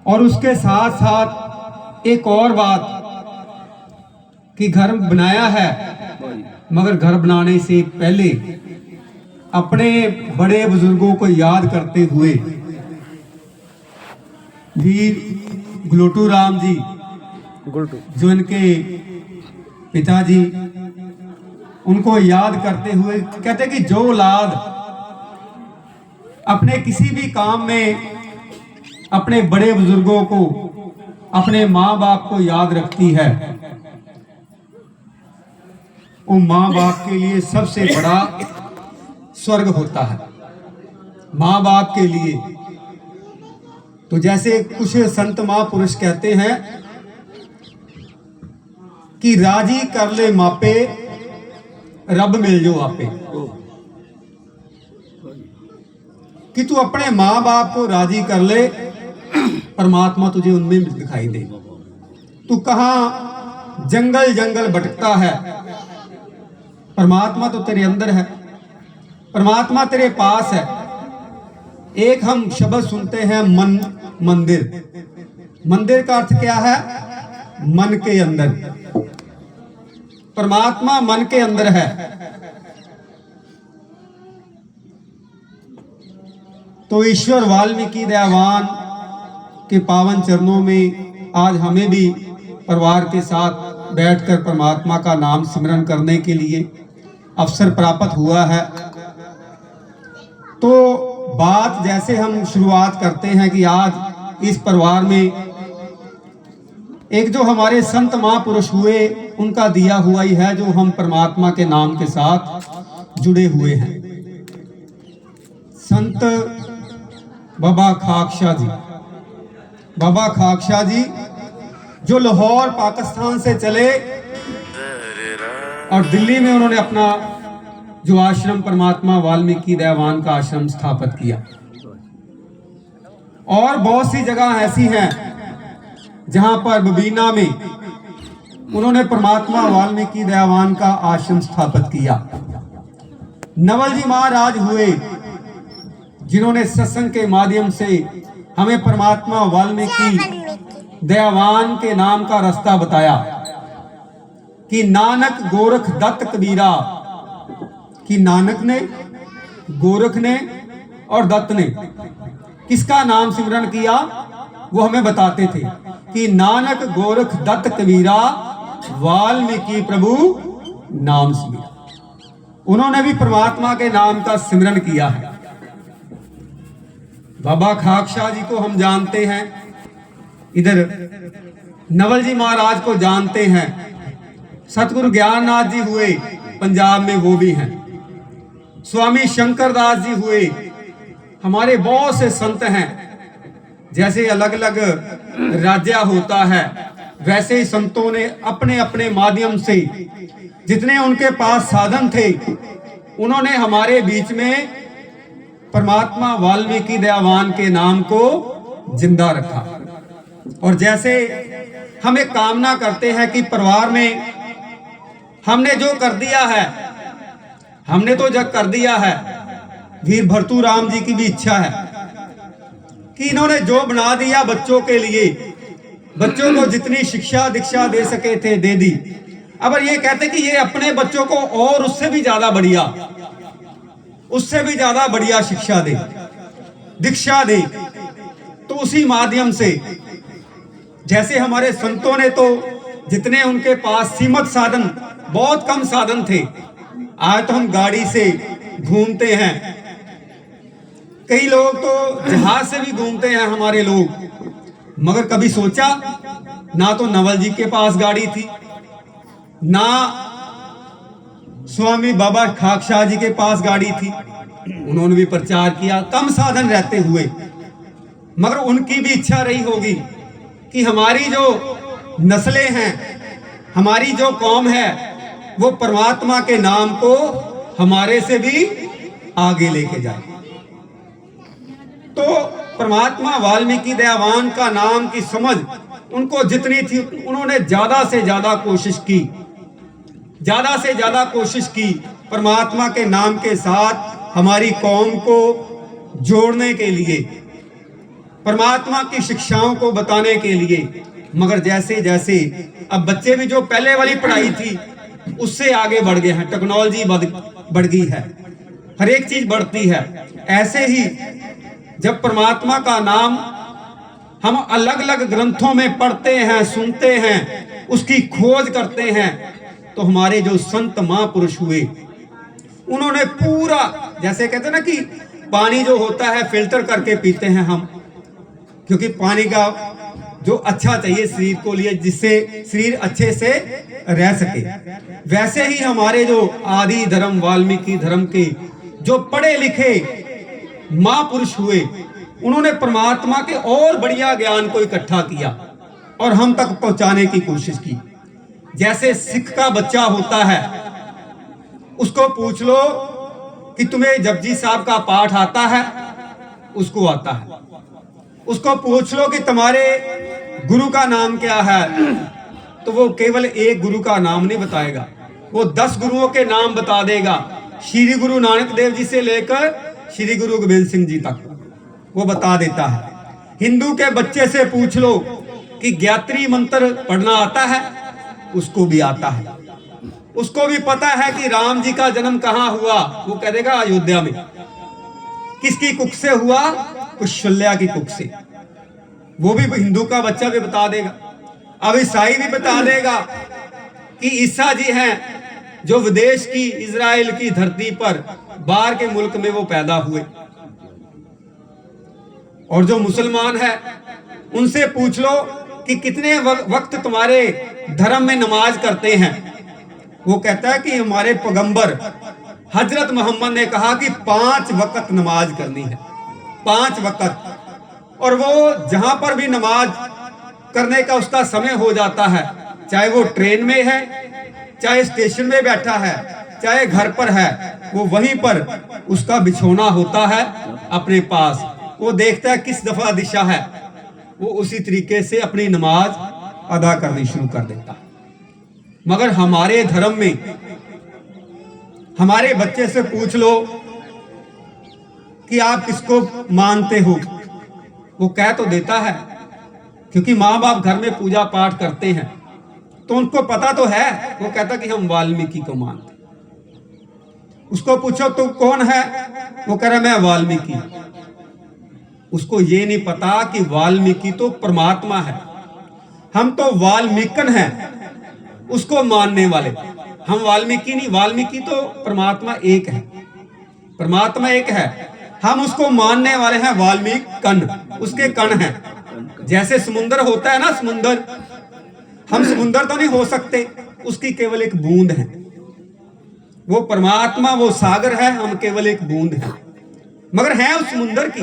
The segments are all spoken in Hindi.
और उसके साथ साथ एक और बात कि घर बनाया है, मगर घर बनाने से पहले अपने बड़े बुजुर्गों को याद करते हुए वीर गुलोटू राम जी जो इनके पिताजी, उनको याद करते हुए कहते कि जो औलाद अपने किसी भी काम में अपने बड़े बुजुर्गों को, अपने माँ बाप को याद रखती है, वो माँ बाप के लिए सबसे बड़ा स्वर्ग होता है। माँ बाप के लिए तो जैसे कुछ संत महापुरुष कहते हैं कि राजी कर ले मापे, रब मिल जो आपे। कि तू अपने माँ बाप को राजी कर ले, परमात्मा तुझे उनमें दिखाई दे। तू कहां जंगल जंगल भटकता है, परमात्मा तो तेरे अंदर है, परमात्मा तेरे पास है। एक हम शब्द सुनते हैं मन मंदिर। मंदिर का अर्थ क्या है? मन के अंदर। परमात्मा मन के अंदर है। तो ईश्वर वाल्मीकि दयावान के पावन चरणों में आज हमें भी परिवार के साथ बैठकर परमात्मा का नाम सिमरन करने के लिए अवसर प्राप्त हुआ है। तो बात जैसे हम शुरुआत करते हैं कि आज इस परिवार में एक जो हमारे संत महापुरुष हुए, उनका दिया हुआ ही है जो हम परमात्मा के नाम के साथ जुड़े हुए हैं। संत बाबा खाकशाह जी, बाबा खाकशाह जी जो लाहौर पाकिस्तान से चले और दिल्ली में उन्होंने अपना जो आश्रम परमात्मा वाल्मीकि दयावान का आश्रम स्थापित किया। और बहुत सी जगह ऐसी हैं जहां पर बबीना में उन्होंने परमात्मा वाल्मीकि दयावान का आश्रम स्थापित किया। नवल जी महाराज हुए जिन्होंने सत्संग के माध्यम से हमें परमात्मा वाल्मीकि दयावान के नाम का रास्ता बताया कि नानक गोरख दत्त कबीरा, कि नानक ने, गोरख ने और दत्त ने किसका नाम सिमरन किया, वो हमें बताते थे कि नानक गोरख दत्त कबीरा वाल्मीकि प्रभु नाम सिमरा। उन्होंने भी परमात्मा के नाम का सिमरन किया है। बाबा खाकशाह जी को हम जानते हैं, इधर नवल जी महाराज को जानते हैं, सतगुरु ज्ञाननाथ जी हुए पंजाब में, वो भी हैं। स्वामी शंकरदास जी हुए, हमारे बहुत से संत हैं। जैसे अलग अलग राज्य होता है, वैसे ही संतों ने अपने अपने माध्यम से जितने उनके पास साधन थे, उन्होंने हमारे बीच में परमात्मा वाल्मीकि दयावान के नाम को जिंदा रखा। और जैसे हम एक कामना करते हैं कि परिवार में हमने जो कर दिया है, हमने तो जग कर दिया है, वीर भरतू राम जी की भी इच्छा है कि इन्होंने जो बना दिया बच्चों के लिए, बच्चों को जितनी शिक्षा दीक्षा दे सके थे दे दी। अब ये कहते कि ये अपने बच्चों को और उससे भी ज्यादा बढ़िया, उससे भी ज्यादा बढ़िया शिक्षा दे, दीक्षा दे। तो उसी माध्यम से जैसे हमारे संतों ने तो जितने उनके पास सीमित साधन, बहुत कम साधन थे, आज तो हम गाड़ी से घूमते हैं, कई लोग तो जहाज से भी घूमते हैं हमारे लोग। मगर कभी सोचा ना तो नवल जी के पास गाड़ी थी, ना स्वामी बाबा खाकशाह जी के पास गाड़ी थी, उन्होंने भी प्रचार किया कम साधन रहते हुए। मगर उनकी भी इच्छा रही होगी कि हमारी जो नस्लें हैं, हमारी जो कौम है, वो परमात्मा के नाम को हमारे से भी आगे लेके जाए। तो परमात्मा वाल्मीकि दयावान का नाम की समझ उनको जितनी थी, उन्होंने ज्यादा से ज्यादा कोशिश की, ज्यादा से ज्यादा कोशिश की परमात्मा के नाम के साथ हमारी कौम को जोड़ने के लिए। परमात्मा की शिक्षाओं को बताने के लिए। मगर जैसे जैसे अब बच्चे भी जो पहले वाली पढ़ाई थी उससे आगे बढ़ गए हैं, टेक्नोलॉजी बढ़ गई है, हर एक चीज बढ़ती है। ऐसे ही जब परमात्मा का नाम हम अलग अलग ग्रंथों में पढ़ते हैं, सुनते हैं, उसकी खोज करते हैं, तो हमारे जो संत महापुरुष हुए उन्होंने पूरा, जैसे कहते हैं ना कि पानी जो होता है फिल्टर करके पीते हैं हम, क्योंकि पानी का जो अच्छा चाहिए शरीर को लिए, जिससे शरीर अच्छे से रह सके। वैसे ही हमारे जो आदि धर्म वाल्मीकि धर्म के जो पढ़े लिखे महापुरुष हुए, उन्होंने परमात्मा के और बढ़िया ज्ञान को इकट्ठा किया और हम तक पहुंचाने की कोशिश की। जैसे सिख का बच्चा होता है, उसको पूछ लो कि तुम्हें जपजी साहब का पाठ आता है, उसको आता है। उसको पूछ लो कि तुम्हारे गुरु का नाम क्या है, तो वो केवल एक गुरु का नाम नहीं बताएगा, वो 10 गुरुओं के नाम बता देगा। श्री गुरु नानक देव जी से लेकर श्री गुरु गोविंद सिंह जी तक वो बता देता है। हिंदू के बच्चे से पूछ लो कि गायत्री मंत्र पढ़ना आता है, उसको भी आता है। उसको भी पता है कि राम जी का जन्म कहाँ हुआ, वो कह देगा अयोध्या में। किसकी कुख से हुआ, कुशल्या की कुख से। वो भी हिंदू का बच्चा भी बता देगा। अब ईसाई भी बता देगा कि ईसा जी हैं जो विदेश की इजराइल की धरती पर बाहर के मुल्क में वो पैदा हुए। और जो मुसलमान है उनसे पूछ लो कि कितने वक्त तुम्हारे धर्म में नमाज करते हैं, वो कहता है कि हमारे पैगंबर हजरत मोहम्मद ने कहा कि 5 वक्त नमाज करनी है, 5 वक्त। और वो जहां पर भी नमाज करने का उसका समय हो जाता है, चाहे वो ट्रेन में है, चाहे स्टेशन में बैठा है, चाहे घर पर है, वो वहीं पर उसका बिछौना होता है अपने पास। वो देखता है किस दफा दिशा है, वो उसी तरीके से अपनी नमाज अदा करनी शुरू कर देता है। मगर हमारे धर्म में हमारे बच्चे से पूछ लो कि आप किसको मानते हो, वो कह तो देता है, क्योंकि माँ बाप घर में पूजा पाठ करते हैं तो उनको पता तो है। वो कहता कि हम वाल्मीकि को मानते। उसको पूछो तो कौन है, वो कह रहा मैं वाल्मीकि। उसको ये नहीं पता कि वाल्मीकि तो परमात्मा है, हम तो वाल्मीकन हैं उसको मानने वाले। हम वाल्मीकि नहीं, वाल्मीकि तो परमात्मा एक है, परमात्मा एक है, हम उसको मानने वाले हैं वाल्मीकन, उसके कण हैं। जैसे समुंदर होता है ना, समुंदर, हम समुंदर तो नहीं हो सकते, उसकी केवल एक बूंद है। वो परमात्मा वो सागर है, हम केवल एक बूंद है। मगर है उस समुंदर की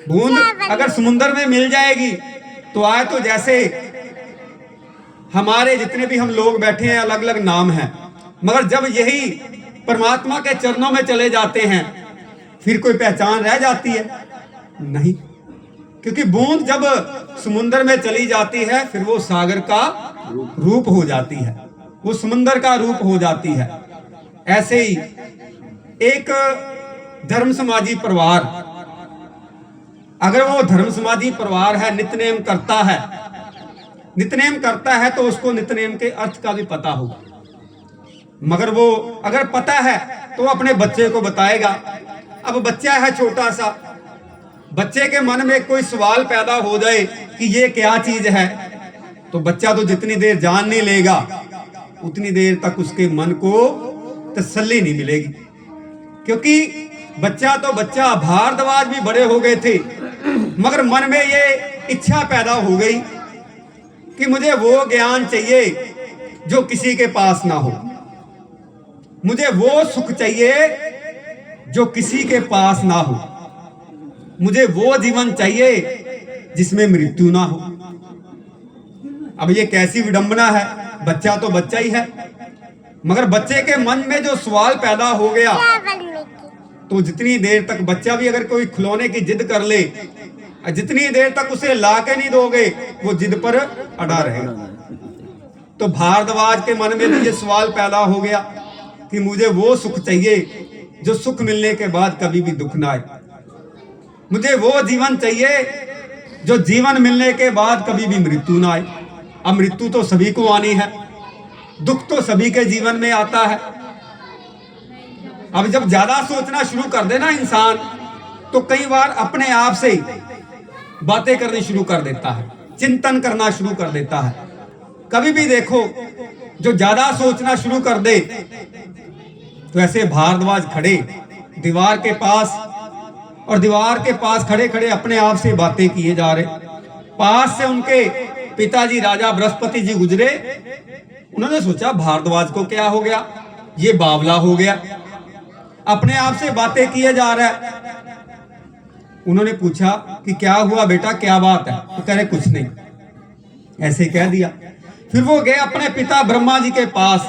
बूंद अगर समुंदर में मिल जाएगी तो आए तो जैसे हमारे जितने भी हम लोग बैठे हैं अलग अलग नाम हैं, मगर जब यही परमात्मा के चरणों में चले जाते हैं फिर कोई पहचान रह जाती है? नहीं, क्योंकि बूंद जब समुंदर में चली जाती है फिर वो सागर का रूप हो जाती है, वो समुंदर का रूप हो जाती है। ऐसे ही एक धर्म समाजी परिवार, अगर वो धर्म समाजी परिवार है, नित्यनेम करता है, नित्यनेम करता है तो उसको नित्यनेम के अर्थ का भी पता होगा। मगर वो अगर पता है तो अपने बच्चे को बताएगा। अब बच्चा है छोटा सा, बच्चे के मन में कोई सवाल पैदा हो जाए कि ये क्या चीज है, तो बच्चा तो जितनी देर जान नहीं लेगा उतनी देर तक उसके मन को तसल्ली नहीं मिलेगी। क्योंकि बच्चा तो बच्चा, भारद्वाज भी बड़े हो गए थे, मगर मन में ये इच्छा पैदा हो गई कि मुझे वो ज्ञान चाहिए जो किसी के पास ना हो, मुझे वो सुख चाहिए जो किसी के पास ना हो, मुझे वो जीवन चाहिए जिसमें मृत्यु ना हो। अब ये कैसी विडंबना है, बच्चा तो बच्चा ही है, मगर बच्चे के मन में जो सवाल पैदा हो गया तो जितनी देर तक बच्चा भी अगर कोई खिलौने की जिद कर ले, जितनी देर तक उसे ला के नहीं दोगे वो जिद पर अड़ा रहेगा। तो भारद्वाज के मन में भी ये सवाल पैदा हो गया कि मुझे वो सुख चाहिए जो सुख मिलने के बाद कभी भी दुख ना आए। मुझे वो जीवन चाहिए जो जीवन मिलने के बाद कभी भी मृत्यु ना आए। अब मृत्यु तो सभी को आनी है, दुख तो सभी के जीवन में आता है। अब जब ज्यादा सोचना शुरू कर देना इंसान, तो कई बार अपने आप से बातें करनी शुरू कर देता है, चिंतन करना शुरू कर देता है। कभी भी देखो, जो ज्यादा सोचना शुरू कर दे, तो ऐसे भारद्वाज खड़े दीवार के पास, और दीवार के पास खड़े खड़े अपने आप से बातें किए जा रहे। पास से उनके पिताजी राजा बृहस्पति जी गुजरे। उन्होंने सोचा भारद्वाज को क्या हो गया, ये बावला हो गया, अपने आप से बातें किए जा रहा है। उन्होंने पूछा कि क्या हुआ बेटा, क्या बात है? तो कह रहे कुछ नहीं, ऐसे कह दिया। फिर वो गए अपने पिता ब्रह्मा जी के पास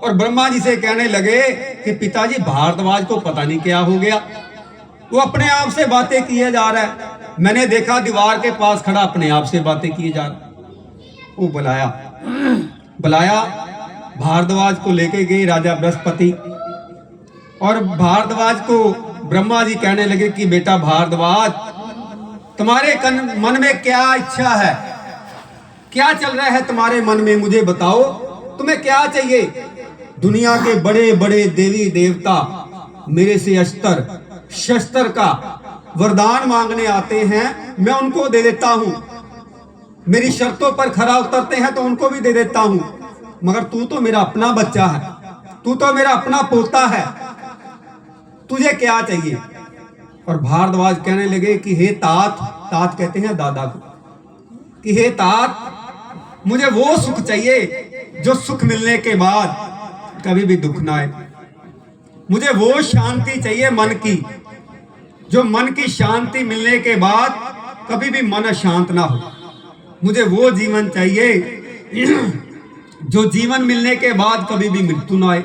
और ब्रह्मा जी से कहने लगे कि पिताजी भारद्वाज को पता नहीं क्या हो गया, वो अपने आप से बातें किए जा रहा है। मैंने देखा दीवार के पास खड़ा अपने आप से बातें किए जा रहा। वो बुलाया भारद्वाज को लेके गए राजा बृहस्पति, और भारद्वाज को ब्रह्मा जी कहने लगे कि बेटा भारद्वाज, तुम्हारे मन में क्या इच्छा है, क्या चल रहा है तुम्हारे मन में, मुझे बताओ, तुम्हें क्या चाहिए? दुनिया के बड़े बड़े देवी देवता मेरे से अस्त्र शस्त्र का वरदान मांगने आते हैं, मैं उनको दे देता हूं। मेरी शर्तों पर खरा उतरते हैं तो उनको भी दे देता हूं, मगर तू तो मेरा अपना बच्चा है, तू तो मेरा अपना पोता है, तुझे क्या चाहिए? और भारद्वाज कहने लगे कि हे तात, तात कहते हैं दादा को, कि हे तात, मुझे वो सुख चाहिए जो सुख मिलने के बाद कभी भी दुख ना आए। मुझे वो शांति चाहिए मन की, जो मन की शांति मिलने के बाद कभी भी मन अशांत ना हो। मुझे वो जीवन चाहिए जो जीवन मिलने के बाद कभी भी मृत्यु ना आए।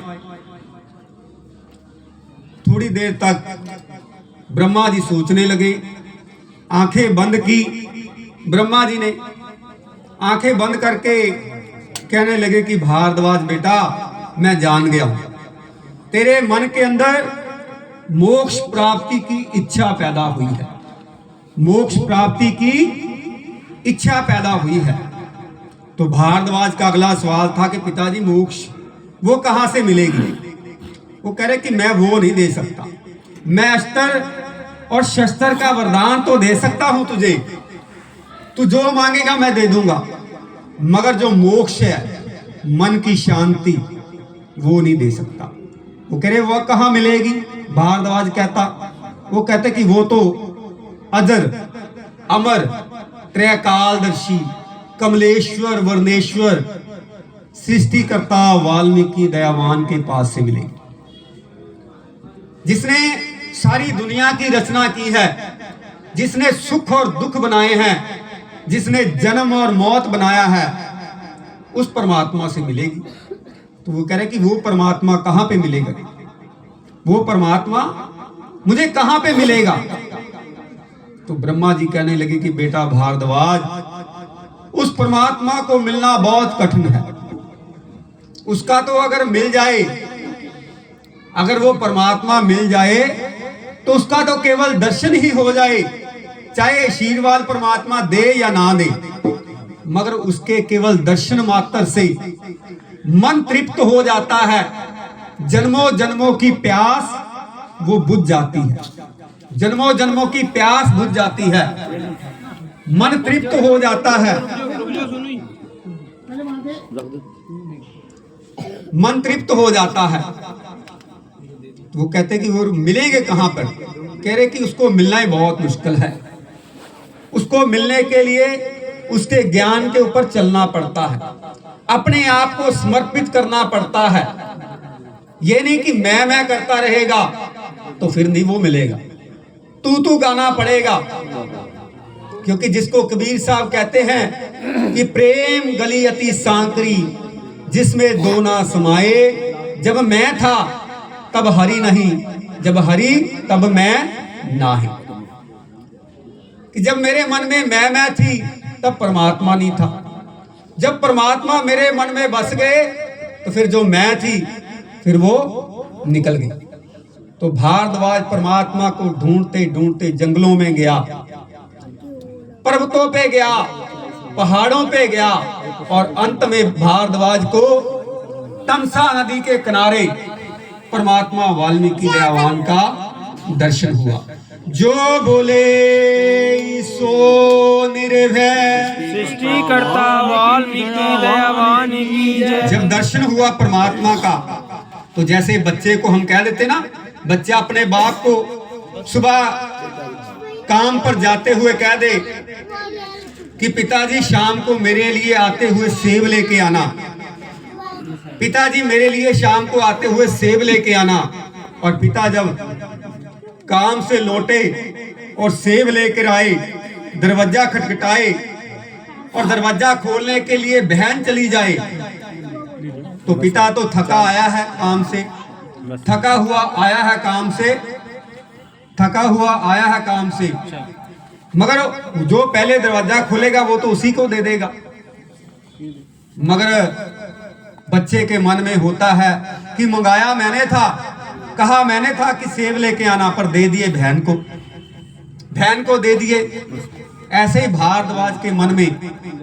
थोड़ी देर तक ब्रह्मा जी सोचने लगे, आंखें बंद की ब्रह्मा जी ने, आंखें बंद करके कहने लगे कि भारद्वाज बेटा, मैं जान गया हूं, तेरे मन के अंदर मोक्ष प्राप्ति की इच्छा पैदा हुई है, मोक्ष प्राप्ति की इच्छा पैदा हुई है। तो भारद्वाज का अगला सवाल था कि पिताजी मोक्ष वो कहां से मिलेगी? वो कह रहे कि मैं वो नहीं दे सकता, मैं अस्त्र और शस्त्र का वरदान तो दे सकता हूं तुझे, तू जो मांगेगा मैं दे दूंगा, मगर जो मोक्ष है, मन की शांति, वो नहीं दे सकता। वो कह रहे वो कहां मिलेगी? भारद्वाज कहता, वो कहते कि वो तो अजर अमर त्रैकालदर्शी कमलेश्वर वर्णेश्वर सृष्टिकर्ता वाल्मीकि दयावान के पास से मिलेगी, जिसने सारी दुनिया की रचना की है, जिसने सुख और दुख बनाए हैं, जिसने जन्म और मौत बनाया है, उस परमात्मा से मिलेगी। तो वो कह रहे कि वो परमात्मा कहां पे मिलेगा? वो परमात्मा मुझे कहां पे मिलेगा? तो ब्रह्मा जी कहने लगे कि बेटा भारद्वाज, उस परमात्मा को मिलना बहुत कठिन है। उसका तो अगर मिल जाए, अगर वो परमात्मा मिल जाए तो उसका तो केवल दर्शन ही हो जाए, चाहे आशीर्वाद परमात्मा दे या ना दे, मगर उसके केवल दर्शन मात्र से मन तृप्त हो जाता है, जन्मों जन्मों की प्यास वो बुझ जाती है, जन्मों जन्मों की प्यास बुझ जाती है, मन तृप्त हो जाता है, मन तृप्त हो जाता है। वो कहते कि वो मिलेंगे कहां पर? कह रहे कि उसको मिलना ही बहुत मुश्किल है, उसको मिलने के लिए उसके ज्ञान के ऊपर चलना पड़ता है, अपने आप को समर्पित करना पड़ता है। ये नहीं कि मैं करता रहेगा तो फिर नहीं वो मिलेगा, तू गाना पड़ेगा। क्योंकि जिसको कबीर साहब कहते हैं कि प्रेम गली अति सांकरी जिसमें दो ना समाये, जब मैं था तब हरि नहीं, जब हरि तब मैं नाही। कि जब मेरे मन में मैं थी तब परमात्मा नहीं था, जब परमात्मा मेरे मन में बस गए तो फिर जो मैं थी फिर वो निकल गई। तो भारद्वाज परमात्मा को ढूंढते ढूंढते जंगलों में गया, पर्वतों पे गया, पहाड़ों पे गया और अंत में भारद्वाज को तमसा नदी के किनारे परमात्मा वाल्मीकि दयावान का दर्शन हुआ। जो बोले सो निर्भय, सृष्टिकर्ता वाल्मीकि दयावान की जय। जब दर्शन हुआ परमात्मा का तो जैसे बच्चे को हम कह देते ना, बच्चा अपने बाप को सुबह काम पर जाते हुए कह दे कि पिताजी शाम को मेरे लिए आते हुए सेब लेके आना, पिताजी मेरे लिए शाम को आते हुए सेब लेके आना। और पिता जब काम से लौटे और सेब लेकर आए, दरवाजा खटखटाए और दरवाजा खोलने के लिए बहन चली जाए, तो पिता तो थका आया है काम से, थका हुआ आया है काम से, थका हुआ आया है काम से, मगर जो पहले दरवाजा खोलेगा वो तो उसी को दे देगा। मगर बच्चे के मन में होता है कि मंगाया मैंने था, कहा मैंने था कि सेब लेके आना, पर दे दिए बहन को, बहन को दे दिए। ऐसे ही भारद्वाज के मन में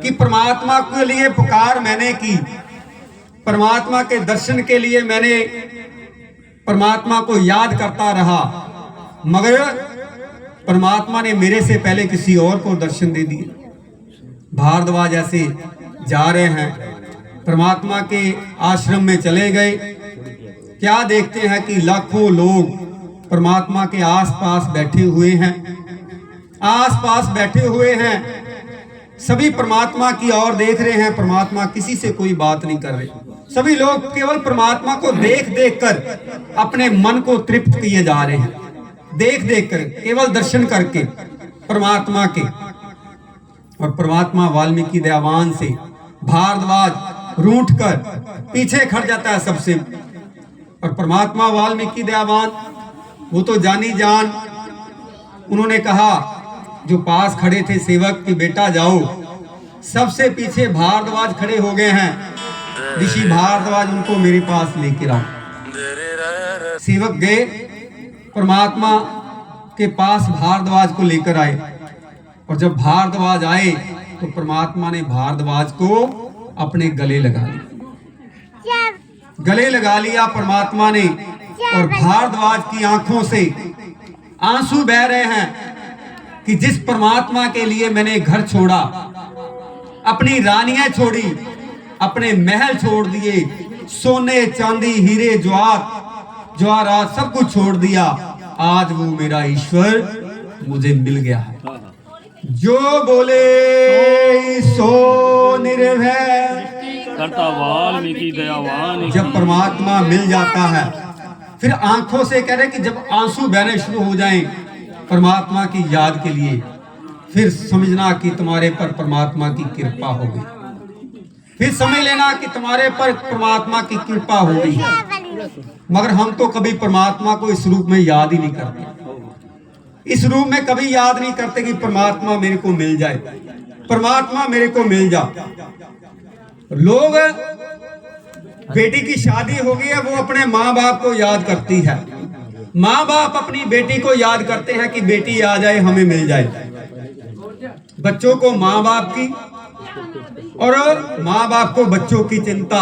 कि परमात्मा के लिए पुकार मैंने की, परमात्मा के दर्शन के लिए मैंने परमात्मा को याद करता रहा, मगर परमात्मा ने मेरे से पहले किसी और को दर्शन दे दिए। भारद्वाज ऐसे जा रहे हैं, परमात्मा के आश्रम में चले गए, क्या देखते हैं कि लाखों लोग परमात्मा के आसपास बैठे हुए हैं, आसपास बैठे हुए हैं, सभी परमात्मा की ओर देख रहे हैं, परमात्मा किसी से कोई बात नहीं कर रहे, सभी लोग केवल परमात्मा को देख देख कर अपने मन को तृप्त किए जा रहे हैं, देख देख कर, केवल दर्शन करके परमात्मा के। और परमात्मा वाल्मीकि दयावान से भारद्वाज रूठ कर पीछे खड़ जाता है सबसे। और परमात्मा वाल्मीकि दयावान वो तो जानी जान, उन्होंने कहा जो पास खड़े थे सेवक कि बेटा जाओ, सबसे पीछे भारद्वाज खड़े हो गए हैं, ऋषि भारद्वाज उनको मेरे पास लेकर आओ। सेवक गए, परमात्मा के पास भारद्वाज को लेकर आए, और जब भारद्वाज आए तो परमात्मा ने भारद्वाज को अपने गले लगा लिया, गले लगा लिया परमात्मा ने। और भारद्वाज की आंखों से आंसू बह रहे हैं कि जिस परमात्मा के लिए मैंने घर छोड़ा, अपनी रानियां छोड़ी, अपने महल छोड़ दिए, सोने चांदी हीरे जवाहरात सब कुछ छोड़ दिया, आज वो मेरा ईश्वर मुझे मिल गया है। जो बोले सो निर्भय, करता वाल्मीकि दयावान। जब परमात्मा मिल जाता है फिर आंखों से कह रहे कि जब आंसू बहने शुरू हो जाएं परमात्मा की याद के लिए, फिर समझना कि तुम्हारे पर परमात्मा की कृपा हो गई, फिर समझ लेना कि तुम्हारे पर परमात्मा की कृपा हो गई है। मगर हम तो कभी परमात्मा को इस रूप में याद ही नहीं करते, इस रूप में कभी याद नहीं करते कि परमात्मा मेरे को मिल जाए, परमात्मा मेरे को मिल जाए। लोग बेटी की शादी हो गई है, वो अपने माँ बाप को याद करती है, माँ बाप अपनी बेटी को याद करते हैं कि बेटी आ जाए हमें मिल जाए। बच्चों को माँ बाप की और माँ बाप को बच्चों की चिंता,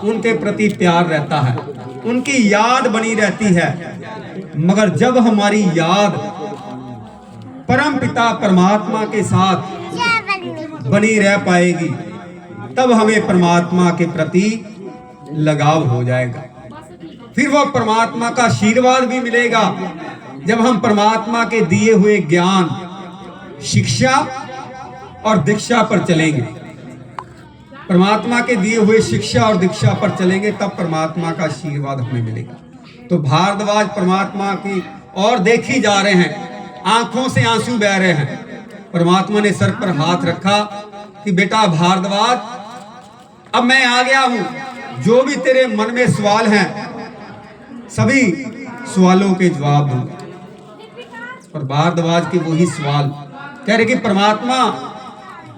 उनके प्रति प्यार रहता है, उनकी याद बनी रहती है। मगर जब हमारी याद परम पिता परमात्मा के साथ बनी रह पाएगी, तब हमें परमात्मा के प्रति लगाव हो जाएगा, फिर वो परमात्मा का आशीर्वाद भी मिलेगा। जब हम परमात्मा के दिए हुए ज्ञान, शिक्षा और दीक्षा पर चलेंगे, परमात्मा के दिए हुए शिक्षा और दीक्षा पर चलेंगे, तब परमात्मा का आशीर्वाद हमें मिलेगा। तो भारद्वाज परमात्मा की और देखी जा रहे हैं, आंखों से आंसू बह रहे हैं। परमात्मा ने सर पर हाथ रखा कि बेटा भारद्वाज, अब मैं आ गया हूं, जो भी तेरे मन में सवाल हैं सभी सवालों के जवाब दूंगा। और भारद्वाज के वही सवाल कह रहे कि परमात्मा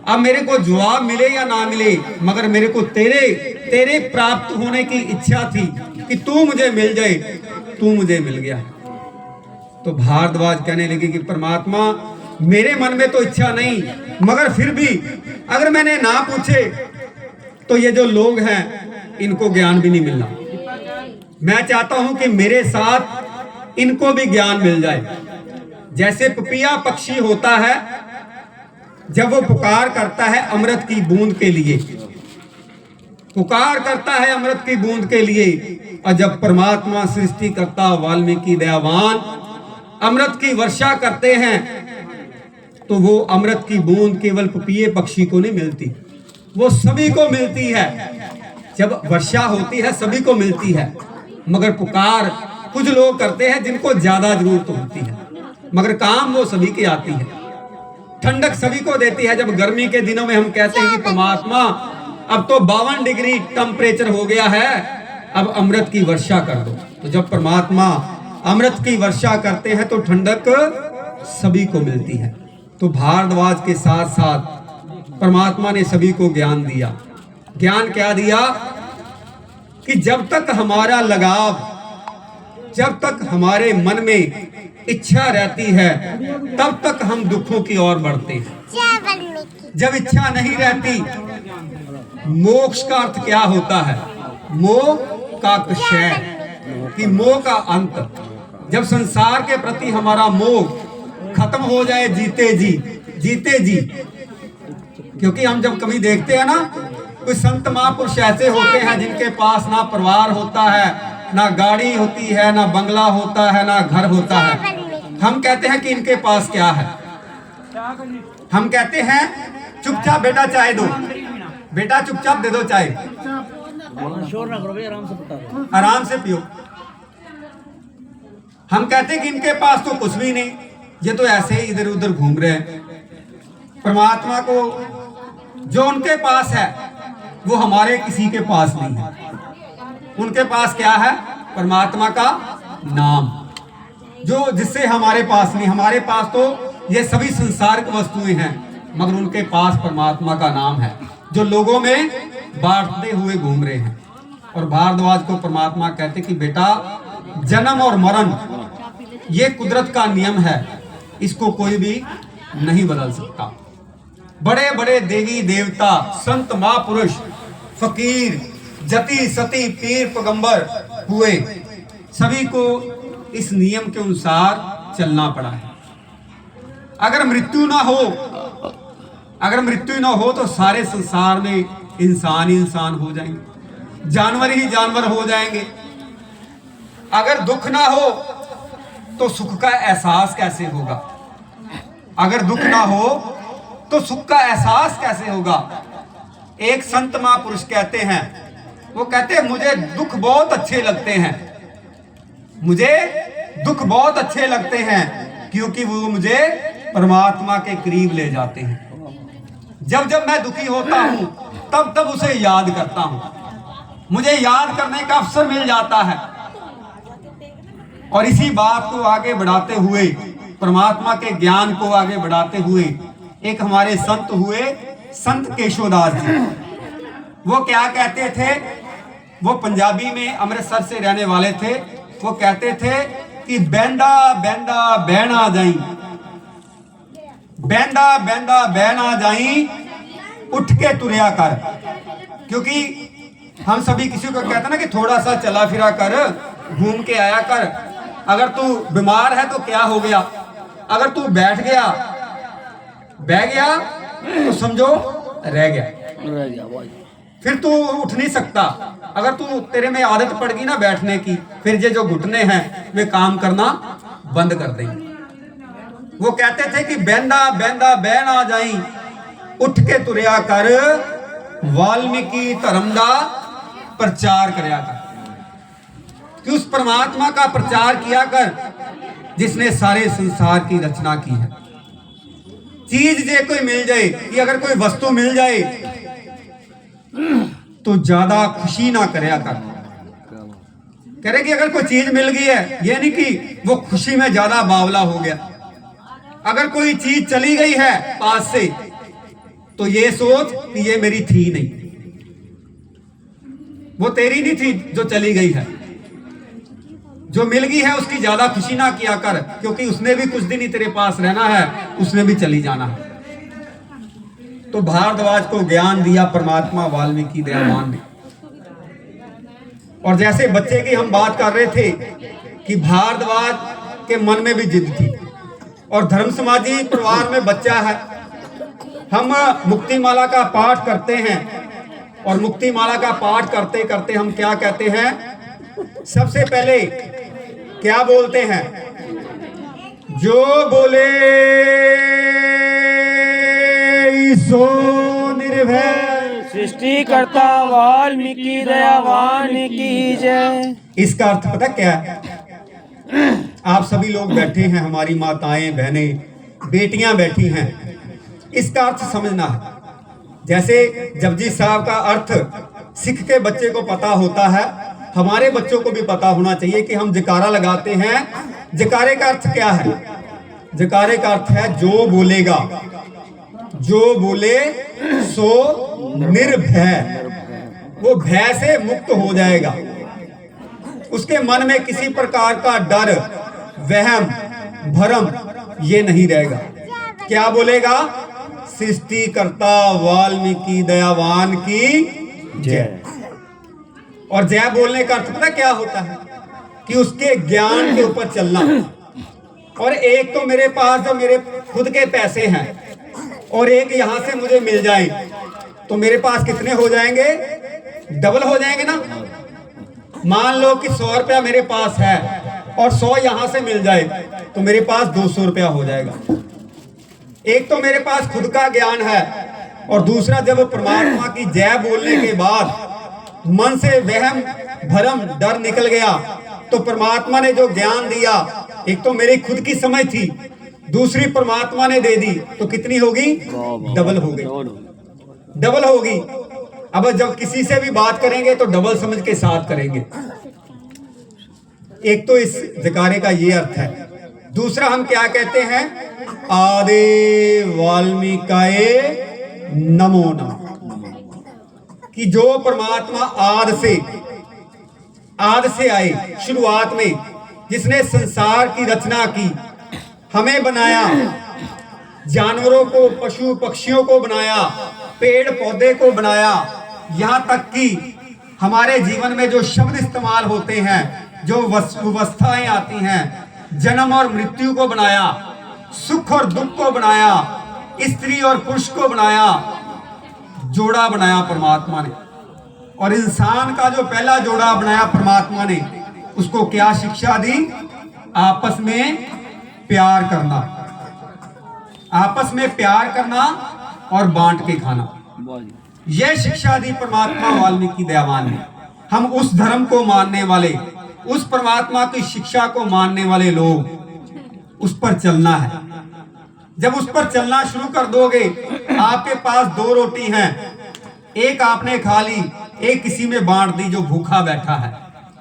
अब मेरे को जवाब मिले या ना मिले, मगर मेरे को तेरे प्राप्त होने की इच्छा थी कि तू मुझे मिल जाए, तू मुझे मिल गया। तो भारद्वाज कहने लगे कि परमात्मा मेरे मन में तो इच्छा नहीं, मगर फिर भी अगर मैंने ना पूछे तो ये जो लोग हैं इनको ज्ञान भी नहीं मिलना। मैं चाहता हूं कि मेरे साथ इनको भी ज्ञान मिल जाए। जैसे पपिया पक्षी होता है, जब वो पुकार करता है अमृत की बूंद के लिए, पुकार करता है अमृत की बूंद के लिए, और जब परमात्मा सृष्टि करता वाल्मीकि दयावान अमृत की वर्षा करते हैं तो वो अमृत की बूंद केवल पपीए पक्षी को नहीं मिलती, वो सभी को मिलती है। जब वर्षा होती है सभी को मिलती है, मगर पुकार कुछ लोग करते हैं जिनको ज्यादा जरूरत होती है, मगर काम वो सभी की आती है। ठंडक सभी को देती है। जब गर्मी के दिनों में हम कहते हैं कि परमात्मा अब तो 52 डिग्री टेम्परेचर हो गया है, अब अमृत की वर्षा कर दो, तो जब परमात्मा अमृत की वर्षा करते हैं तो ठंडक सभी को मिलती है। तो भारद्वाज के साथ साथ परमात्मा ने सभी को ज्ञान दिया। ज्ञान क्या दिया कि जब तक हमारा लगाव, जब तक हमारे मन में इच्छा रहती है तब तक हम दुखों की ओर बढ़ते हैं। जब इच्छा नहीं रहती, मोक्ष का अर्थ क्या होता है? मोह का क्षय, कि मोह का अंत। जब संसार के प्रति हमारा मोह खत्म हो जाए जीते जी, क्योंकि हम जब कभी देखते हैं ना, कोई संत महापुरुष ऐसे होते हैं जिनके पास ना परिवार होता है, ना गाड़ी होती है, ना बंगला होता है, ना घर होता है। हम कहते हैं कि इनके पास क्या है? हम कहते हैं चुपचाप बेटा चाय दो, बेटा चुपचाप दे दो चाय, शोर ना करो भाई, आराम से बता दो, आराम से पियो। हम कहते हैं कि इनके पास तो कुछ भी नहीं, ये तो ऐसे ही इधर उधर घूम रहे हैं। परमात्मा को जो उनके पास है वो हमारे किसी के पास नहीं है। उनके पास क्या है? परमात्मा का नाम, जो जिससे हमारे पास नहीं। हमारे पास तो ये सभी संसारिक वस्तुएं हैं, मगर उनके पास परमात्मा का नाम है, जो लोगों में बांटते हुए घूम रहे हैं। और भारद्वाज को परमात्मा कहते कि बेटा, जन्म और मरण ये कुदरत का नियम है, इसको कोई भी नहीं बदल सकता। बड़े बड़े देवी देवता, संत महापुरुष, फकीर, जति सती, पीर पैगंबर हुए, सभी को इस नियम के अनुसार चलना पड़ा है। अगर मृत्यु ना हो, अगर मृत्यु ना हो तो सारे संसार में इंसान ही इंसान हो जाएंगे, जानवर ही जानवर हो जाएंगे। अगर दुख ना हो तो सुख का एहसास कैसे होगा? अगर दुख ना हो तो सुख का एहसास कैसे होगा? एक संत महापुरुष कहते हैं, वो कहते हैं मुझे दुख बहुत अच्छे लगते हैं, मुझे दुख बहुत अच्छे लगते हैं, क्योंकि वो मुझे परमात्मा के करीब ले जाते हैं। जब जब मैं दुखी होता हूं तब तब उसे याद करता हूं, मुझे याद करने का अवसर मिल जाता है। और इसी बात को आगे बढ़ाते हुए, परमात्मा के ज्ञान को आगे बढ़ाते हुए, एक हमारे संत हुए संत केशवदास जी। वो क्या कहते थे? वो पंजाबी में अमृतसर से रहने वाले थे। वो कहते थे कि बैंदा बैंदा बहना जाई, बैंदा बैंदा बहना जाई, उठ के तुरया कर। क्योंकि हम सभी किसी को कहते हैं ना कि थोड़ा सा चला फिरा कर, घूम के आया कर। अगर तू बीमार है तो क्या हो गया? अगर तू बैठ गया, बह गया तो समझो रह गया, फिर तू उठ नहीं सकता। अगर तू तेरे में आदत पड़ गई ना बैठने की, फिर ये जो घुटने हैं वे काम करना बंद कर देंगे। वो कहते थे कि बैंदा बैंदा बह ना जाई, उठ के तुरया कर, वाल्मीकि धर्म दा प्रचार करया कर, कि उस परमात्मा का प्रचार किया कर जिसने सारे संसार की रचना की है। चीज जे कोई मिल जाए, कि अगर कोई वस्तु मिल जाए तो ज्यादा खुशी ना करया कर। कह रहे कि अगर कोई चीज मिल गई है, ये नहीं कि वो खुशी में ज्यादा बावला हो गया। अगर कोई चीज चली गई है पास से तो ये सोच कि ये मेरी थी नहीं, वो तेरी नहीं थी जो चली गई है। जो मिल गई है उसकी ज्यादा खुशी ना किया कर, क्योंकि उसने भी कुछ दिन ही तेरे पास रहना है, उसने भी चली जाना है। तो भारद्वाज को ज्ञान दिया परमात्मा वाल्मीकि दयावान ने। और जैसे बच्चे की हम बात कर रहे थे कि भारद्वाज के मन में भी जिद थी, और धर्म समाजी परिवार में बच्चा है। हम मुक्तिमाला का पाठ करते हैं, और मुक्तिमाला का पाठ करते करते हम क्या कहते हैं? सबसे पहले क्या बोलते हैं? जो बोले सो निर्भय, सृष्टिकर्ता वाल्मीकि दयावान की जय। इसका अर्थ पता क्या है? आप सभी लोग बैठे हैं, हमारी माताएं, बहनें, बेटियां बैठी हैं, इसका अर्थ समझना है। जैसे जपजी साहब का अर्थ सिख के बच्चे को पता होता है, हमारे बच्चों को भी पता होना चाहिए कि हम जयकारा लगाते हैं। जयकारे का अर्थ क्या है? जयकारे का अर्थ है जो बोलेगा, जो बोले सो निर्भय, वो भय से मुक्त हो जाएगा। उसके मन में किसी प्रकार का डर, वहम, भरम ये नहीं रहेगा। क्या बोलेगा? सृष्टिकर्ता वाल्मीकि दयावान की जय। और जय बोलने का अर्थ पता क्या होता है? कि उसके ज्ञान के ऊपर चलना। और एक तो मेरे पास जो मेरे खुद के पैसे हैं, और एक यहां से मुझे मिल जाए, तो मेरे पास कितने हो जाएंगे? डबल हो जाएंगे ना। मान लो कि 100 रुपया मेरे पास है और 100 यहां से मिल जाए, तो मेरे पास 200 रुपया हो जाएगा। एक तो मेरे पास खुद का ज्ञान है, और दूसरा जब परमात्मा की जय बोलने के बाद मन से वहम, भरम, डर निकल गया, तो परमात्मा ने जो ज्ञान दिया, एक तो मेरी खुद की समझ थी, दूसरी परमात्मा ने दे दी, तो कितनी होगी? डबल हो गई, डबल होगी। अब जब किसी से भी बात करेंगे तो डबल समझ के साथ करेंगे। एक तो इस जयकारे का ये अर्थ है। दूसरा हम क्या कहते हैं? आदे वाल्मीकाए नमो नमः, कि जो परमात्मा आद से आए, शुरुआत में जिसने संसार की रचना की, हमें बनाया, जानवरों को, पशु पक्षियों को बनाया, पेड़ पौधे को बनाया, यहां तक कि हमारे जीवन में जो शब्द इस्तेमाल होते हैं, जो अवस्थाएं आती हैं, जन्म और मृत्यु को बनाया, सुख और दुख को बनाया, स्त्री और पुरुष को बनाया, जोड़ा बनाया परमात्मा ने। और इंसान का जो पहला जोड़ा बनाया परमात्मा ने, उसको क्या शिक्षा दी? आपस में प्यार करना, आपस में प्यार करना और बांट के खाना। यह शिक्षा दी परमात्मा वाल्मीकि दयावान ने। हम उस धर्म को मानने वाले, उस परमात्मा की शिक्षा को मानने वाले लोग, उस पर चलना है। जब उस पर चलना शुरू कर दोगे, आपके पास 2 रोटी हैं, एक आपने खा ली, एक किसी में बांट दी जो भूखा बैठा है।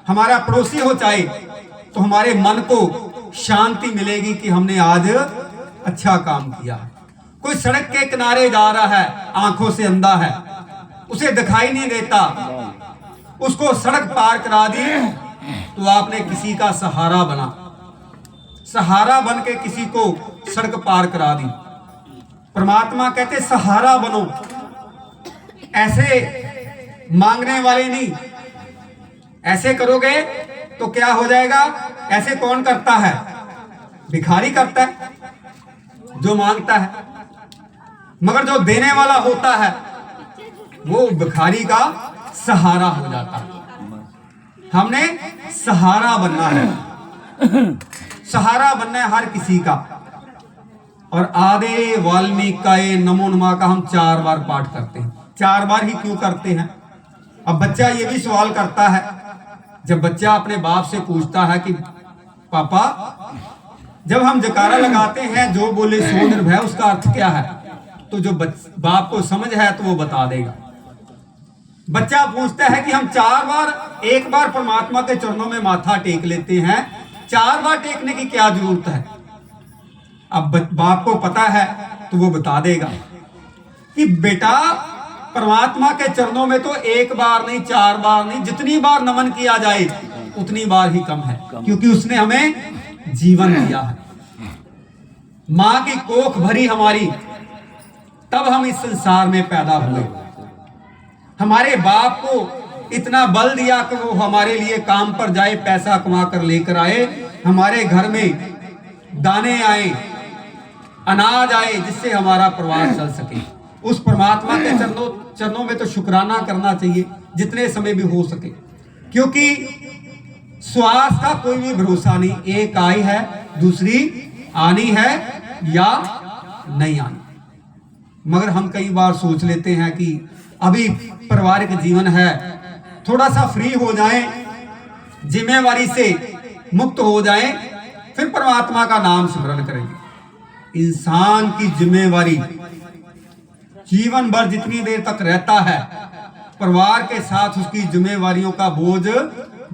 हमारा पड़ोसी हो चाहे, तो हमारे मन को शांति मिलेगी कि हमने आज अच्छा काम किया। कोई सड़क के किनारे जा रहा है, आंखों से अंधा है, उसे दिखाई नहीं देता, उसको सड़क पार करा दी, तो आपने किसी का सहारा बना, सहारा बन के किसी को सड़क पार करा दी। परमात्मा कहते सहारा बनो, ऐसे मांगने वाले नहीं। ऐसे करोगे तो क्या हो जाएगा? ऐसे कौन करता है? भिखारी करता है, जो मांगता है। मगर जो देने वाला होता है, वो भिखारी का सहारा हो जाता है। हमने सहारा बनना है, सहारा बनना है हर किसी का। और आदे वाल्मीकाए नमो नमः का हम 4 बार पाठ करते हैं। 4 बार ही क्यों करते हैं? अब बच्चा ये भी सवाल करता है, जब बच्चा अपने बाप से पूछता है कि पापा, जब हम जयकारा लगाते हैं जो बोले सो निर्भय, उसका अर्थ क्या है? तो जो बाप को समझ है तो वो बता देगा। बच्चा पूछता है कि हम 4 बार, एक बार परमात्मा के चरणों में माथा टेक लेते हैं, 4 बार टेकने की क्या जरूरत है? अब बाप को पता है तो वो बता देगा कि बेटा, परमात्मा के चरणों में तो 1 बार नहीं, 4 बार नहीं, जितनी बार नमन किया जाए उतनी बार ही कम है। क्योंकि उसने हमें जीवन दिया है। मां की कोख भरी हमारी, तब हम इस संसार में पैदा हुए। हमारे बाप को इतना बल दिया कि वो हमारे लिए काम पर जाए, पैसा कमा कर लेकर आए, हमारे घर में दाने आए, अनाज आए, जिससे हमारा परिवार चल सके। उस परमात्मा के चरणों में तो शुक्राना करना चाहिए जितने समय भी हो सके, क्योंकि श्वास का कोई भी भरोसा नहीं, एक आई है दूसरी आनी है या नहीं आनी। मगर हम कई बार सोच लेते हैं कि अभी पारिवारिक जीवन है, थोड़ा सा फ्री हो जाएं, जिम्मेवारी से मुक्त हो जाएं, फिर परमात्मा का नाम स्मरण करेंगे। इंसान की जिम्मेवारी जीवन भर जितनी देर तक रहता है, परिवार के साथ उसकी जिम्मेवारियों का बोझ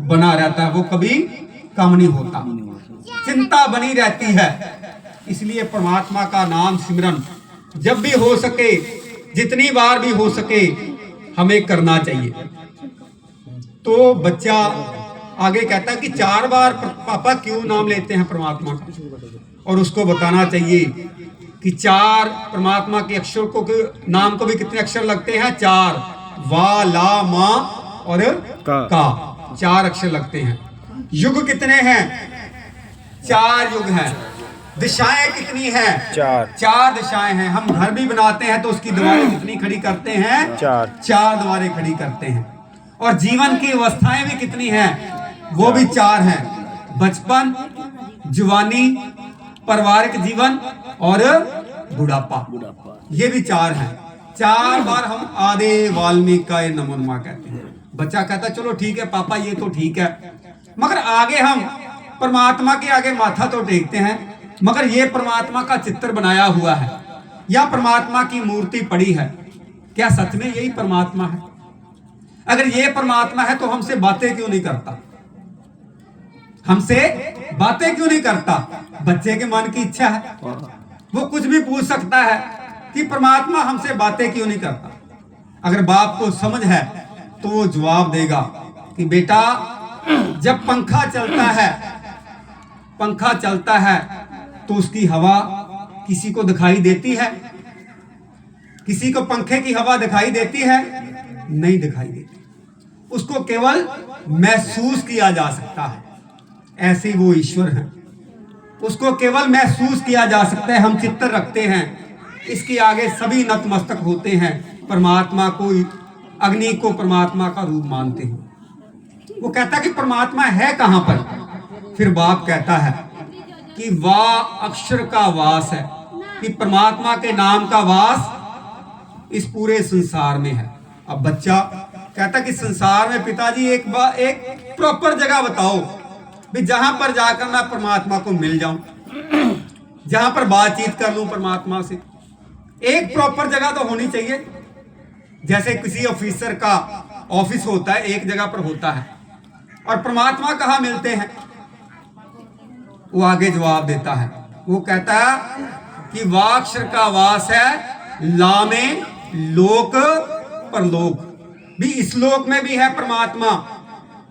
बना रहता है, वो कभी कम नहीं होता, चिंता बनी रहती है। इसलिए परमात्मा का नाम सिमरन जब भी हो सके, जितनी बार भी हो सके, हमें करना चाहिए। तो बच्चा आगे कहता है कि 4 बार पापा क्यों नाम लेते हैं परमात्मा का, और उसको बताना चाहिए कि 4 परमात्मा के अक्षर को नाम को भी कितने अक्षर लगते हैं? 4, वा, ला, मा और का 4 अक्षर लगते हैं। युग कितने हैं? 4 युग हैं। दिशाएं कितनी हैं? 4 दिशाएं हैं। हम घर भी बनाते हैं तो उसकी दीवारें कितनी खड़ी करते हैं? 4 दीवारें खड़ी करते हैं। और जीवन की अवस्थाएं भी कितनी हैं? वो भी 4 हैं। बचपन, जवानी, पारिवारिक जीवन और बुढ़ापा, ये भी 4 हैं। 4 बार हम आदे वाल्मीकि नमो नमः कहते हैं। बच्चा कहता चलो ठीक है पापा, ये तो ठीक है, मगर आगे हम परमात्मा के आगे माथा तो टेकते हैं, मगर ये परमात्मा का चित्र बनाया हुआ है या परमात्मा की मूर्ति पड़ी है, क्या सच में यही परमात्मा है? अगर ये परमात्मा है तो हमसे बातें क्यों नहीं करता? हमसे बातें क्यों नहीं करता? बच्चे के मन की इच्छा है, वो कुछ भी पूछ सकता है कि परमात्मा हमसे बातें क्यों नहीं करता। अगर बाप को समझ है तो वो जवाब देगा कि बेटा, जब पंखा चलता है तो उसकी हवा किसी को दिखाई देती है? किसी को पंखे की हवा दिखाई देती है? नहीं दिखाई देती। उसको केवल महसूस किया जा सकता है। ऐसे वो ईश्वर हैं, उसको केवल महसूस किया जा सकता है। हम चित्त रखते हैं, इसके आगे सभी नतमस्तक होते हैं। परमात्मा को, अग्नि को परमात्मा का रूप मानते हैं। वो कहता है कि परमात्मा है कहां पर? फिर बाप कहता है कि वाह अक्षर का वास है, कि परमात्मा के नाम का वास इस पूरे संसार में है। अब बच्चा कहता कि संसार में पिताजी एक प्रॉपर जगह बताओ भी, जहां पर जाकर मैं परमात्मा को मिल जाऊं, जहां पर बातचीत कर लूं परमात्मा से। एक प्रॉपर जगह तो होनी चाहिए। जैसे किसी ऑफिसर का ऑफिस होता है, एक जगह पर होता है, और परमात्मा कहां मिलते हैं? वो आगे जवाब देता है, वो कहता है कि वाक्षर का वास है ला में लोक परलोक भी, इस लोक में भी है परमात्मा।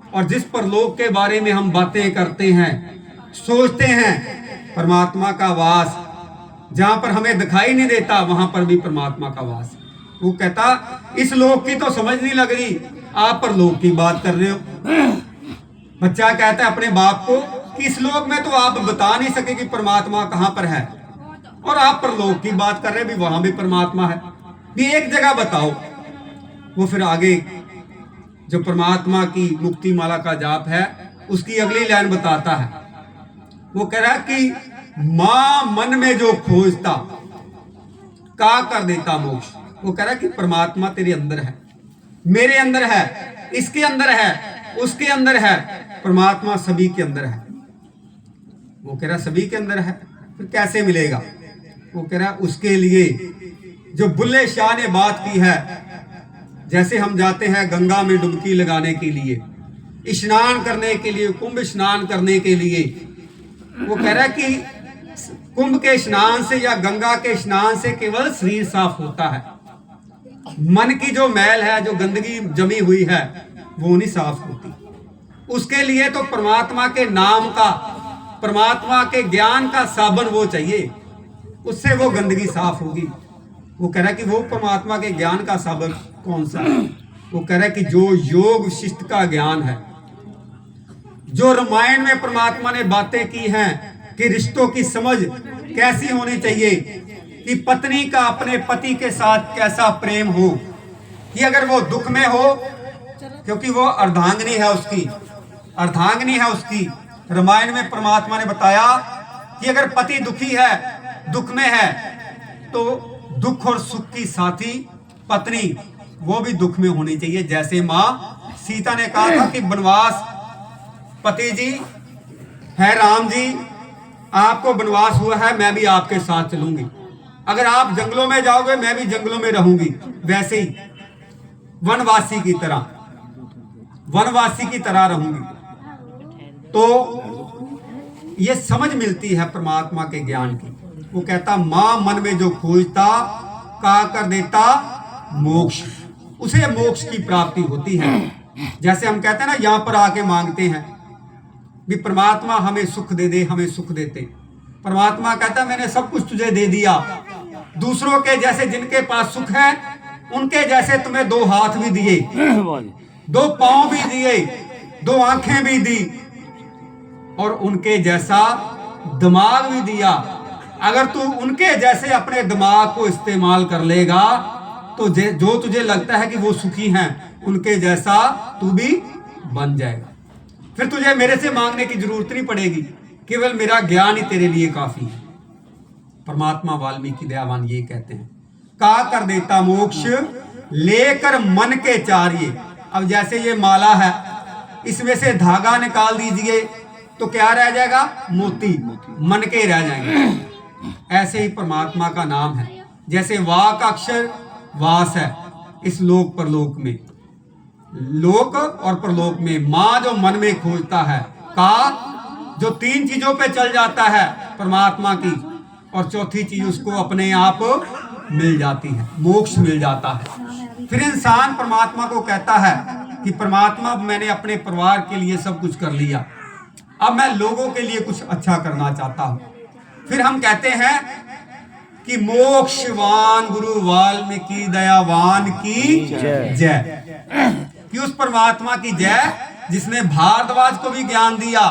और जिस परलोक के बारे में हम बातें करते हैं, सोचते हैं, परमात्मा का वास जहां पर हमें दिखाई नहीं देता, वहां पर भी परमात्मा का वास। वो कहता इस लोक की तो समझ नहीं लग रही, आप परलोक की बात कर रहे हो। बच्चा कहता है अपने बाप को कि इस लोक में तो आप बता नहीं सके कि परमात्मा कहां पर है, और आप परलोक की बात कर रहे भी, वहां भी परमात्मा है, भी एक जगह बताओ। वो फिर आगे जो परमात्मा की मुक्ति माला का जाप है, उसकी अगली लाइन बताता है। वो कह रहा है कि मां मन में जो खोजता का कर देता मोक्ष। वो कह रहा है कि परमात्मा तेरे अंदर है, मेरे अंदर है, इसके अंदर है, उसके अंदर है, परमात्मा सभी के अंदर है। वो कह रहा सभी के अंदर है, फिर कैसे मिलेगा? वो कह रहा उसके लिए जो बुल्ले शाह ने बात की है, जैसे हम जाते हैं गंगा में डुबकी लगाने के लिए, स्नान करने के लिए, कुंभ स्नान करने के लिए। वो कह रहा है कि कुंभ के स्नान से या गंगा के स्नान से केवल शरीर साफ होता है, मन की जो मैल है, जो गंदगी जमी हुई है, वो नहीं साफ होती। उसके लिए तो परमात्मा के नाम का, परमात्मा के ज्ञान का साबन वो चाहिए, उससे वो गंदगी साफ होगी। वो कह रहा है कि वो परमात्मा के ज्ञान का साबन कौन सा है? वो कह रहा है कि जो योग विशिष्ट का ज्ञान है, जो रामायण में परमात्मा ने बातें की हैं कि रिश्तों की समझ कैसी होनी चाहिए, कि पत्नी का अपने पति के साथ कैसा प्रेम हो, कि अगर वो दुख में हो, क्योंकि वो अर्धांगिनी है उसकी, अर्धांगिनी है उसकी। रामायण में परमात्मा ने बताया कि अगर पति दुखी है, दुख में है, तो दुख और सुख की साथी पत्नी वो भी दुख में होनी चाहिए। जैसे माँ सीता ने कहा था कि वनवास, पति जी है राम जी, आपको वनवास हुआ है, मैं भी आपके साथ चलूंगी, अगर आप जंगलों में जाओगे मैं भी जंगलों में रहूंगी। वैसे ही वनवासी की तरह, वनवासी की तरह रहूंगी। तो ये समझ मिलती है परमात्मा के ज्ञान की। वो कहता मां मन में जो खोजता का कर देता मोक्ष, उसे मोक्ष की प्राप्ति होती है। जैसे हम कहते हैं ना, यहां पर आके मांगते हैं भी परमात्मा हमें सुख दे दे, हमें सुख देते। परमात्मा कहता है मैंने सब कुछ तुझे दे दिया, दूसरों के जैसे जिनके पास सुख है उनके जैसे तुम्हें 2 हाथ भी दिए, 2 पांव भी दिए, 2 आंखें भी दी, और उनके जैसा दिमाग भी दिया। अगर तू उनके जैसे अपने दिमाग को इस्तेमाल कर लेगा तो जो तुझे लगता है कि वो सुखी हैं, उनके जैसा तू भी बन जाएगा। फिर तुझे मेरे से मांगने की जरूरत नहीं पड़ेगी, केवल मेरा ज्ञान ही तेरे लिए काफी है। परमात्मा वाल्मीकि दयावान ये कहते हैं, का कर देता मोक्ष लेकर मन के चारिये। अब जैसे ये माला है, इसमें से धागा निकाल दीजिए तो क्या रह जाएगा? मोती, मन के रह जाएंगे। ऐसे ही परमात्मा का नाम है। जैसे वा का अक्षर वास है इस लोक परलोक में, लोक और परलोक में। मां जो मन में खोजता है, का जो 3 चीजों पे चल जाता है परमात्मा की, और चौथी चीज उसको अपने आप मिल जाती है, मोक्ष मिल जाता है। फिर इंसान परमात्मा को कहता है कि परमात्मा मैंने अपने परिवार के लिए सब कुछ कर लिया, अब मैं लोगों के लिए कुछ अच्छा करना चाहता हूं। फिर हम कहते हैं कि मोक्षवान गुरु वाल्मीकि दयावान की जय, कि उस परमात्मा की जय जिसने भारद्वाज को भी ज्ञान दिया,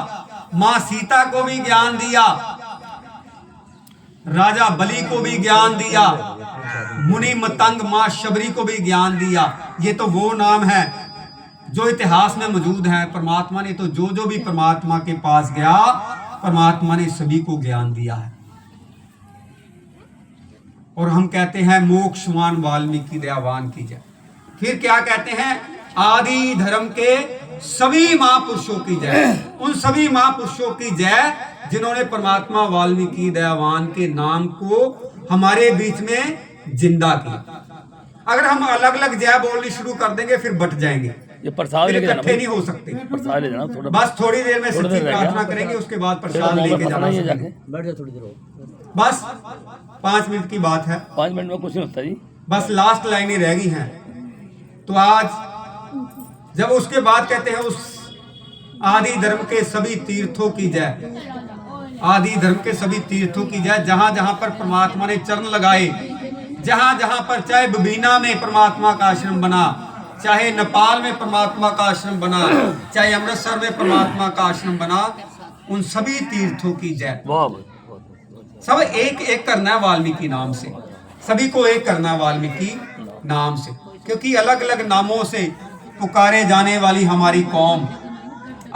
मां सीता को भी ज्ञान दिया, राजा बलि को भी ज्ञान दिया, मुनि मतंग मां शबरी को भी ज्ञान दिया। ये तो वो नाम है जो इतिहास में मौजूद है। परमात्मा ने तो जो भी परमात्मा के पास गया, परमात्मा ने सभी को ज्ञान दिया है। और हम कहते हैं मोक्षवान वाल्मीकि दयावान की जय। फिर क्या कहते हैं? आदि धर्म के सभी महापुरुषों की जय, उन सभी महापुरुषों की जय जिन्होंने परमात्मा वाल्मीकि दयावान के नाम को हमारे बीच में जिंदा किया। अगर हम अलग अलग जय बोलनी शुरू कर देंगे फिर बट जाएंगे, ये प्रसाद लेके जाना, इकट्ठे नहीं हो सकते। प्रसाद ले जाना थोड़ा, बस थोड़ी देर में सच्ची प्रार्थना करेंगे, उसके बाद प्रसाद लेके जाना। बैठ जा थोड़ी देर और। बस 5 मिनट की बात है, 5 मिनट में कुछ नहीं होता जी। बस लास्ट लाइनें रह गई हैं। तो आज जब उसके बाद कहते हैं उस आदि धर्म के सभी तीर्थों की जय, आदि धर्म के सभी तीर्थों की जय, जहां जहां पर परमात्मा ने चरण लगाए, जहां जहां पर, चाहे बबीना में परमात्मा का आश्रम बना, चाहे नेपाल में परमात्मा का आश्रम बना, चाहे अमृतसर में परमात्मा का आश्रम बना, उन सभी तीर्थों की जय। सब एक एक करना है वाल्मीकि नाम से, सभी को एक करना है वाल्मीकि नाम से, क्योंकि अलग अलग नामों से पुकारे जाने वाली हमारी कौम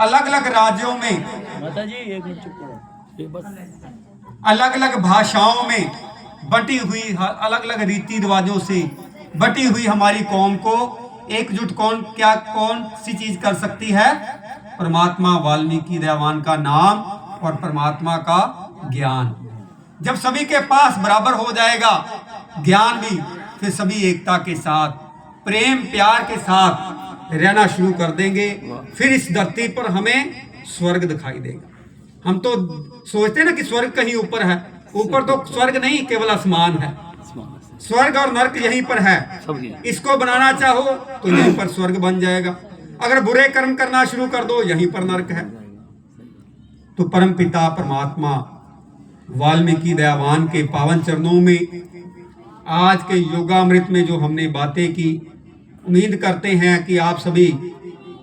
अलग अलग राज्यों में, माता जी 1 मिनट चुप करो, बस अलग अलग भाषाओं में बटी हुई, अलग अलग रीति रिवाजों से बटी हुई हमारी कौम को एकजुट कौन सी चीज कर सकती है? परमात्मा वाल्मीकि दयावान का नाम और परमात्मा का ज्ञान। जब सभी के पास बराबर हो जाएगा ज्ञान भी, फिर सभी एकता के साथ, प्रेम प्यार के साथ रहना शुरू कर देंगे। फिर इस धरती पर हमें स्वर्ग दिखाई देगा। हम तो सोचते हैं ना कि स्वर्ग कहीं ऊपर है, ऊपर तो स्वर्ग नहीं, केवल आसमान है। स्वर्ग और नर्क यहीं पर है। इसको बनाना चाहो तो यहीं पर स्वर्ग बन जाएगा, अगर बुरे कर्म करना शुरू कर दो यहीं पर नरक है। तो परम पिता परमात्मा वाल्मीकि दयावान के पावन चरणों में आज के योगामृत में जो हमने बातें की, उम्मीद करते हैं कि आप सभी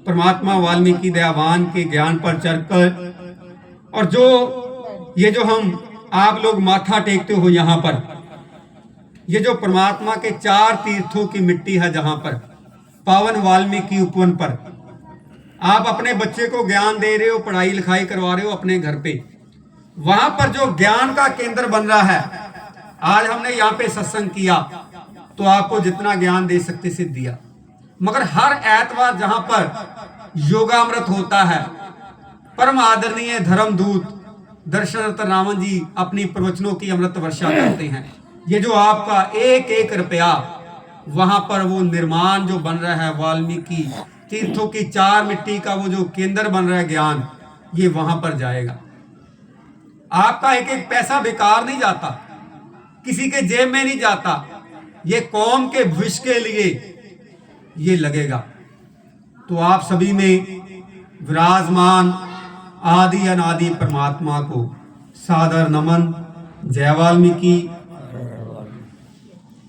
परमात्मा वाल्मीकि दयावान के ज्ञान पर चलकर और जो हम आप लोग माथा टेकते हो यहाँ पर, ये जो परमात्मा के 4 तीर्थों की मिट्टी है, जहां पर पावन वाल्मीकि उपवन पर आप अपने बच्चे को ज्ञान दे रहे हो, पढ़ाई लिखाई करवा रहे हो अपने घर पे, वहां पर जो ज्ञान का केंद्र बन रहा है। आज हमने यहाँ पे सत्संग किया तो आपको जितना ज्ञान दे सकते से दिया, मगर हर एतवार जहां पर योगामृत होता है, परम आदरणीय धर्मदूत दर्शनरत रावण जी अपनी प्रवचनों की अमृत वर्षा करते हैं। ये जो आपका एक एक रुपया वहां पर वो निर्माण जो बन रहा है, वाल्मीकि तीर्थों की 4 मिट्टी का वो जो केंद्र बन रहा है ज्ञान, ये वहां पर जाएगा। आपका एक एक पैसा बेकार नहीं जाता, किसी के जेब में नहीं जाता, ये कौम के भविष्य के लिए ये लगेगा। तो आप सभी में विराजमान आदि अनादि परमात्मा को सादर नमन। जय वाल्मीकि।